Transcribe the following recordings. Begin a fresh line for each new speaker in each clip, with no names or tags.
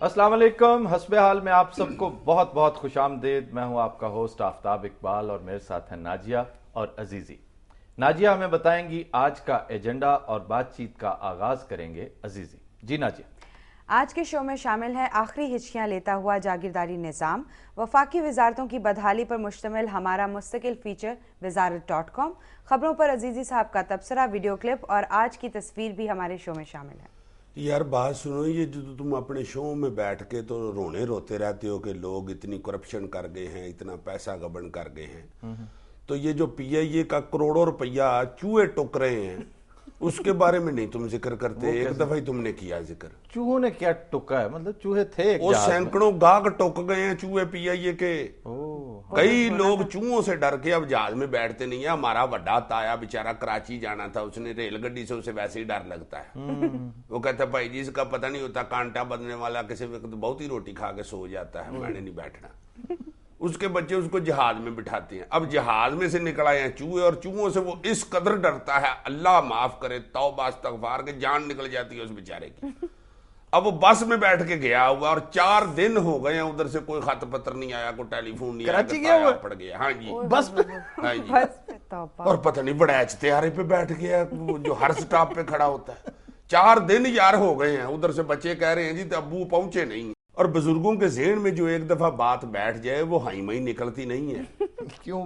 अस्सलाम वालेकुम। हस्बे हाल में आप सबको बहुत बहुत खुश आमदीद। मैं हूं आपका होस्ट आफ्ताब इकबाल और मेरे साथ हैं नाजिया और अजीज़ी। नाजिया हमें बताएंगी आज का एजेंडा और बातचीत का आगाज करेंगे अजीज़ी। जी नाजिया।
आज के शो में शामिल है आखिरी हिचकियां लेता हुआ जागीरदारी निज़ाम, वफाकी वजारतों की बदहाली पर मुश्तमिल हमारा मुस्तकिल फीचर वजारत.com, खबरों पर अजीज़ी साहब का तबसरा, वीडियो क्लिप और आज की तस्वीर भी हमारे शो में शामिल है।
यार बात सुनो, ये जो तुम अपने शो में बैठ के तो रोने रोते रहते हो कि लोग इतनी करप्शन कर गए हैं, इतना पैसा गबन कर गए हैं, तो ये जो पीआईए का करोड़ों रुपया चूहे टुक रहे हैं उसके बारे में नहीं तुम जिक्र करते। एक दफा ही तुमने किया जिक्र।
चूहों ने क्या टुका है? मतलब चूहे थे
वो सैकड़ों गाग टुक गए हैं चूहे पीआईए के। कई लोग चूहों से डर के अब जहाज में बैठते नहीं है। हमारा बड़ा ताया बेचारा कराची जाना था, उसने रेलगड्डी से उसे वैसे ही डर लगता है। वो कहता भाई जी इसका पता नहीं होता, कांटा बदलने वाला किसी वक्त बहुत ही रोटी खा के सो जाता है, मैंने नहीं बैठना। उसके बच्चे उसको जहाज में बिठाते हैं। अब जहाज में से निकल आए हैं चूहे, और चूहों से वो इस कदर डरता है, अल्लाह माफ करे, तौबा इस्तगफार, के जान निकल जाती है उस बेचारे की। अब वो बस में बैठ के गया हुआ और 4 दिन हो गए हैं, उधर से कोई खत पत्र नहीं आया, कोई टेलीफोन नहीं
कराची
आया,
गया
पड़ गया। हाँ जी,
बस पे।
हाँ जी। और पता नहीं बड़ा इश्तिहारे पे बैठ गया जो हर स्टॉप पे खड़ा होता है। 4 दिन यार हो गए हैं, उधर से बच्चे कह रहे हैं जी अब्बू पहुंचे नहीं। और बुजुर्गों के ज़हन में जो एक दफा बात बैठ जाए वो हाई मई निकलती नहीं है।
क्यों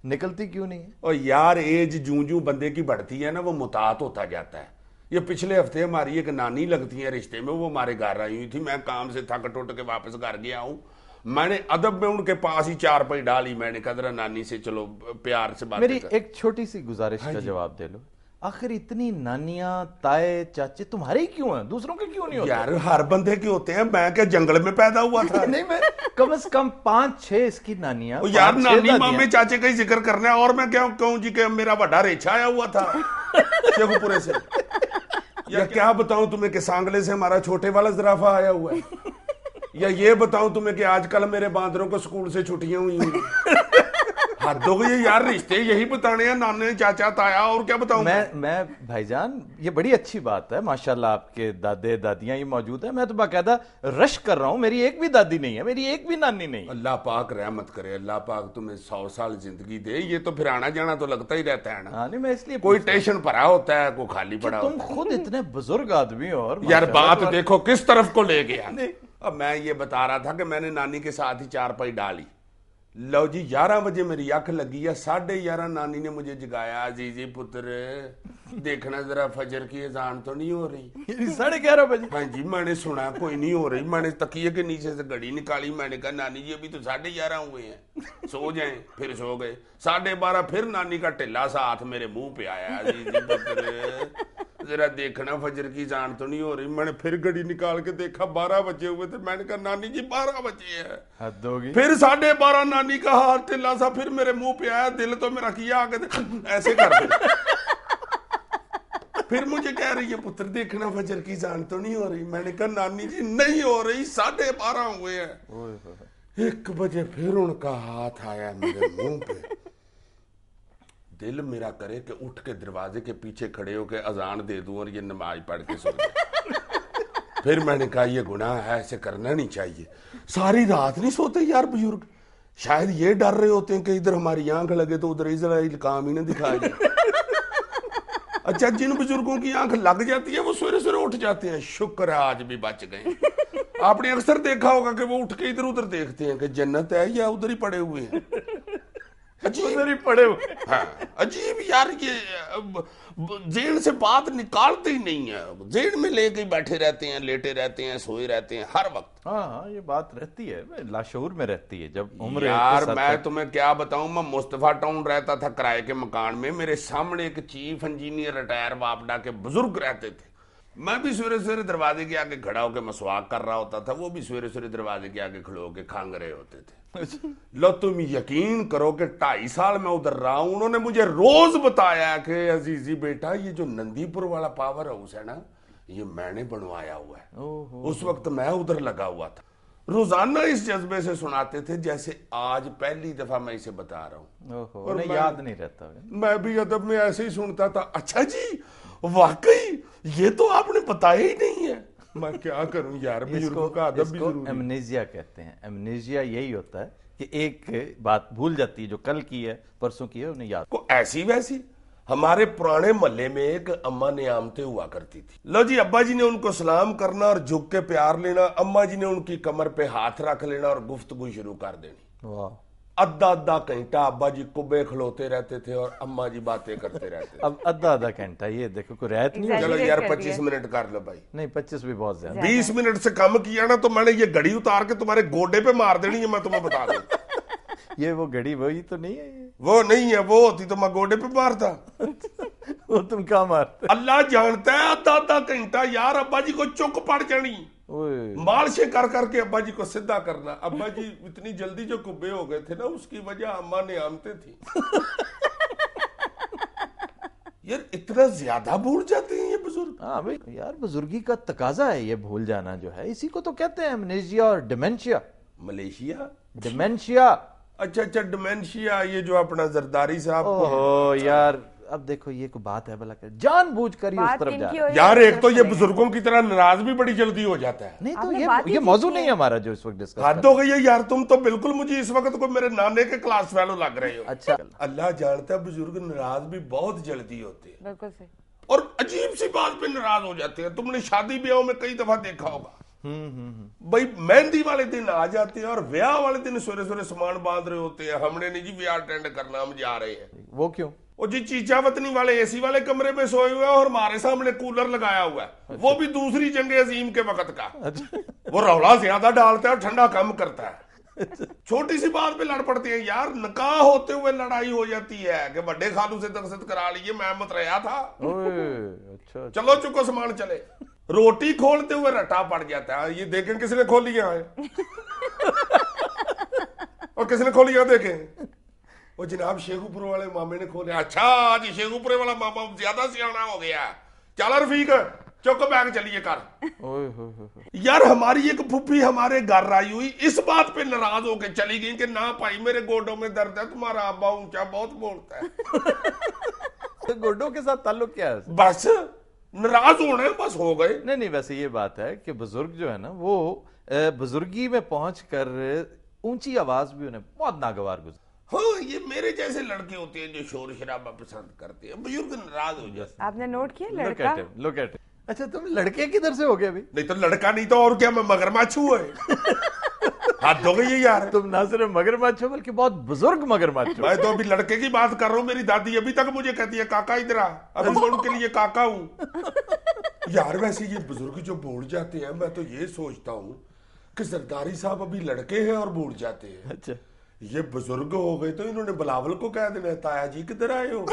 निकलती क्यों नहीं है?
और यार एज जूं जूं बंदे की बढ़ती है ना, वो मुतात होता जाता है। ये पिछले हफ्ते हमारी एक नानी लगती है रिश्ते में, वो हमारे घर आई हुई थी। मैं काम से थक टुट के वापस घर गया हूँ, मैंने अदब में उनके पास ही 4 पाई डाली। मैंने कहा जरा नानी से चलो प्यार से बात।
मेरी एक छोटी सी गुजारिश का जवाब दे लो। आखिर इतनी नानियां ताए चाचे तुम्हारे ही क्यों हैं, दूसरों के क्यों नहीं होते?
यार हर बंदे के होते हैं, मैं क्या जंगल में पैदा हुआ था?
नहीं, मैं कम से कम 5-6 इसकी नानियां।
यार नानी मामे चाचे का ही जिक्र करना है, और मैं क्या कहूँ जी कि मेरा बड़ा रेछा आया हुआ था शेखुपुरे से। या क्या बताऊं तुम्हें कि सांगले से हमारा छोटे वाला जराफा आया हुआ है। या ये बताऊं तुम्हें कि आजकल मेरे बांदरों को स्कूल से छुट्टियां हुई हैं। हद हो गई यार, रिश्ते यही बताने हैं, नाने चाचा ताया, और क्या बताऊं
मैं भाईजान, ये बड़ी अच्छी बात है माशाल्लाह, आपके दादे दादियां ये मौजूद है। मैं तो बाकायदा रश कर रहा हूं, मेरी एक भी दादी नहीं है, मेरी एक भी नानी नहीं।
अल्लाह पाक रहमत करे, अल्लाह पाक तुम्हें 100 साल जिंदगी दे। ये तो फिर आना जाना तो लगता ही रहता है ना।
हाँ, नहीं मैं इसलिए
कोई टेंशन भरा होता है, कोई खाली पड़ा
तुम खुद इतने बुजुर्ग आदमी हो और
यार बात देखो किस तरफ को ले गया। अब मैं ये बता रहा था कि मैंने नानी के साथ ही 4 पाई डाली। लो जी 11 बजे मेरी अख लगी है, 11:30 नानी ने मुझे जगाया, अजीजी पुत्र देखना जरा फजर की अजान तो नहीं हो रही।
11:30 बजे?
हाँ जी, मैंने सुना कोई नहीं हो रही। मैंने तकिए के नीचे से घड़ी निकाली, मैंने कहा नानी जी अभी तो 11:30 हुए हैं, सो जाएं। फिर सो गए। 12:30 फिर नानी का ढिल्ला सा हाथ मेरे मुंह पे आया, अजीजी पुत्र जरा देखना फजर की जान तो नहीं हो रही। मैंने फिर घड़ी निकाल के देखा 12 बजे हुए थे। मैंने कहा नानी जी 12 बजे है।
हद होगी।
फिर 12:30 नानी का हाथ ढिल्ला सा फिर मेरे मुंह पे आया। दिल तो मेरा किया आगे ऐसे कर दे। फिर मुझे कह रही है पुत्र देखना फजर की जान तो नहीं हो रही। मैंने कहा नानी जी नहीं हो रही, 12:30 हुए हैं। 1 बजे फिर उनका हाथ आया मेरे मुंह पे। दिल मेरा करे कि उठ के दरवाजे के पीछे खड़े होके अजान दे दूं और ये नमाज पढ़ के सो जाए। फिर मैंने कहा ये गुनाह है, ऐसे करना नहीं चाहिए। सारी रात नहीं सोते यार बुजुर्ग, शायद ये डर रहे होते हैं कि इधर हमारी आंख लगे तो उधर इजराइल काम ही ना दिखाया जाए। अच्छा, जिन बुजुर्गों की आंख लग जाती है वो सवेरे सवेरे उठ जाते हैं, शुक्र है आज भी बच गए। आपने अक्सर देखा होगा कि वो उठ के इधर उधर देखते हैं कि जन्नत है या उधर ही पड़े हुए हैं।
उधर ही पड़े हुए।
हाँ, अजीब यार, ये जेल से बात निकालते ही नहीं है, जेल में लेके बैठे रहते हैं, लेटे रहते हैं, सोए रहते हैं हर वक्त।
हाँ, ये बात रहती है, लाशऊर में रहती है जब उम्र।
यार मैं तुम्हें क्या बताऊं, मैं मुस्तफा टाउन रहता था किराए के मकान में, मेरे सामने एक चीफ इंजीनियर रिटायर वापडा के बुजुर्ग रहते थे। मैं भी सवेरे सवेरे दरवाजे के आगे खड़ा होकर मसवाक कर रहा होता था, वो भी सवेरे सवेरे दरवाजे के आगे खड़े होकर खांग रहे होते थे। लो तुम यकीन करो कि 2.5 साल मैं उधर रहा हूं, उन्होंने मुझे रोज बताया कि अजीजी बेटा ये जो नंदीपुर वाला पावर हाउस है ना, ये मैंने बनवाया हुआ है। उस वक्त मैं उधर लगा हुआ था। रोजाना इस जज्बे से सुनाते थे जैसे आज पहली दफा मैं इसे बता रहा हूँ।
और याद नहीं रहता।
मैं भी अदब में ऐसे ही सुनता था। अच्छा जी वाकई ये तो आपने बताया ही नहीं है। मैं क्या करूं यार, बुजुर्गों का अदब भी
इसको
जरूरी है।
एमनेजिया कहते हैं। एमनेजिया यही होता है कि एक बात भूल जाती है जो कल की है, परसों की है, उन्हें याद।
को ऐसी वैसी हमारे पुराने महल्ले में एक अम्मा नियामतें हुआ करती थी। लो जी, अब्बा जी ने उनको सलाम करना और झुक के प्यार लेना, अम्मा जी ने उनकी कमर पे हाथ रख लेना और गुफ्तगू शुरू कर देनी।
वाह।
आधा आधा घंटा अब्बा जी कुब्बे खलोते रहते थे और अम्मा जी बातें करते रहते थे।
अब आधा आधा घंटा, ये देखो कोई रियायत नहीं
Exactly.
होती।
चलो यार
कर दिया।
25 मिनट कर लो भाई।
नहीं 25 भी बहुत ज्यादा।
20 मिनट से कम किया ना तो मैंने ये घड़ी उतार के तुम्हारे गोडे पे मार देनी है, मैं तुम्हें बता दूं।
ये वो घड़ी वही तो नहीं है ये।
वो नहीं है, वो होती तो मैं गोडे पे मारता।
वो तुम कहाँ मारते?
अल्लाह जानता है आधा आधा घंटा यार अब्बा जी को चुक पड़ जानी,
ओए,
मालशे कर करके अब्बा जी को सीधा करना। अब्बा जी इतनी जल्दी जो कुब्बे हो गए थे ना, उसकी वजह अम्मा ने आमते थी। यार इतना ज्यादा भूल जाते हैं ये बुजुर्ग।
हाँ भाई यार, बुजुर्गी का तकाजा है ये भूल जाना जो है, इसी को तो कहते हैं एमनेजिया और डिमेंशिया।
Malaysia,
dementia.
अच्छा अच्छा, डिमेंशिया, ये जो अपना जरदारी साहब को।
ओहो यार, अब देखो ये कोई बात है भला, जानबूझकर ही उस
बात
तरफ जा
इनकी
रहा है।
हो
यार
रही है,
एक तो
उस
ये
तरफ
बुजुर्गों की तरह नाराज भी बड़ी जल्दी हो जाता है।
नहीं तो
आपने बात ही
ये
की
मौजू
थी।
नहीं है हमारा जो इस वक्त डिस्कस
हद हो गई है यार, तुम तो बिल्कुल मुझे इस वक्त को मेरे नाने के क्लास फेलो लग रहे हो।
अच्छा।
अल्लाह जानता है बुजुर्ग नाराज भी बहुत जल्दी होते हैं
बिल्कुल सही।
और अजीब सी बात पे नाराज हो जाते हैं। तुमने शादी ब्याह में कई दफा देखा होगा, भाई मेहंदी वाले दिन आ जाते हैं और ब्याह वाले दिन सवेरे सवेरे सामान बांध रहे होते हैं, हमने नहीं जी ब्याह अटेंड करना, हम जा रहे हैं।
वो क्यों?
वो जी चीचा वतनी वाले एसी वाले कमरे में सोए हुए हैं और हमारे सामने कूलर लगाया हुआ है, वो भी दूसरी जंग अजीम के वक्त का। वो रौला ज्यादा डालता है और ठंडा कम करता है। छोटी सी बात पे लड़ पड़ते हैं यार। निकाह होते हुए लड़ाई हो जाती है कि बड़े खालू से दस्तखत करा लिए, मैं मत रहा था,
ओए, अच्छा।
चलो चुको सामान चले। रोटी खोलते हुए रटा पड़ जाता है, ये देखें किसने खोली है और किसने खोली है देखें। वो जनाब शेखुपुर वाले मामे ने खोले। अच्छा आज शेखुपुर वाला मामा ज्यादा सियाना हो गया, चल रफीक चुक बैग चलिए कर।
ओए हो।
यार हमारी एक फूफी हमारे घर आई हुई, इस बात पे नाराज होकर चली गई कि ना भाई मेरे गोडों में दर्द है, तुम्हारा अब्बा ऊंचा बहुत बोलता है।
तो गोडों के साथ ताल्लुक क्या है?
बस नाराज होने बस हो गए।
नहीं, वैसे ये बात है कि बुजुर्ग जो है ना, वो बुजुर्गी में पहुंचकर ऊंची आवाज भी उन्हें बहुत नागवार गुजर।
हाँ, ये मेरे जैसे लड़के होते हैं जो शोर शराबा पसंद करते हैं, बुजुर्ग नाराज हो जाते हैं।
आपने नोट किया लड़का?
Look at it. अच्छा, तुम लड़के किधर से हो गए अभी?
नहीं तो लड़का नहीं तो और क्या, मैं मगरमच्छ हूँ। हाथ धो गई यार।
तुम ना सिर्फ मगरमच्छ हो बल्कि बहुत बुजुर्ग मगरमच्छ हो।
मैं तो अभी लड़के की बात कर रहा हूँ। मेरी दादी अभी तक मुझे कहती है काका इधर आ, अभी मैं उनके लिए काका हूँ। यार वैसे ये बुजुर्ग जो भूल जाते हैं, मैं तो ये सोचता हूँ कि सरदारी साहब अभी लड़के हैं और भूल जाते हैं।
अच्छा,
ये बुजुर्ग हो गए तो इन्होंने बिलावल को कह देना ताया जी किधर आए हो।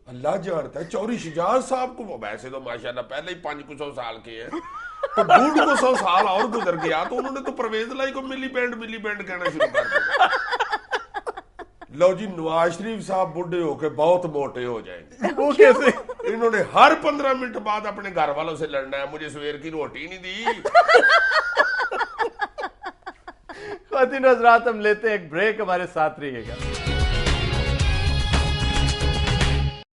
अल्लाह जानता है। चौरी शिजाज साहब को, वो वैसे तो माशाल्लाह पहले ही 500 साल के हैं, तो 150 साल और गुजर गया तो उन्होंने तो परवेज लाई को मिली बैंड कहना शुरू कर दिया। लो जी, नवाज शरीफ साहब बुढ़े होके बहुत मोटे हो जाएंगे।
वो कैसे?
इन्होंने हर 15 मिनट बाद अपने घर वालों से लड़ना है, मुझे सवेर की रोटी नहीं दी।
ख्वातीन हज़रात, हम लेते हैं एक ब्रेक, हमारे साथ रहिएगा।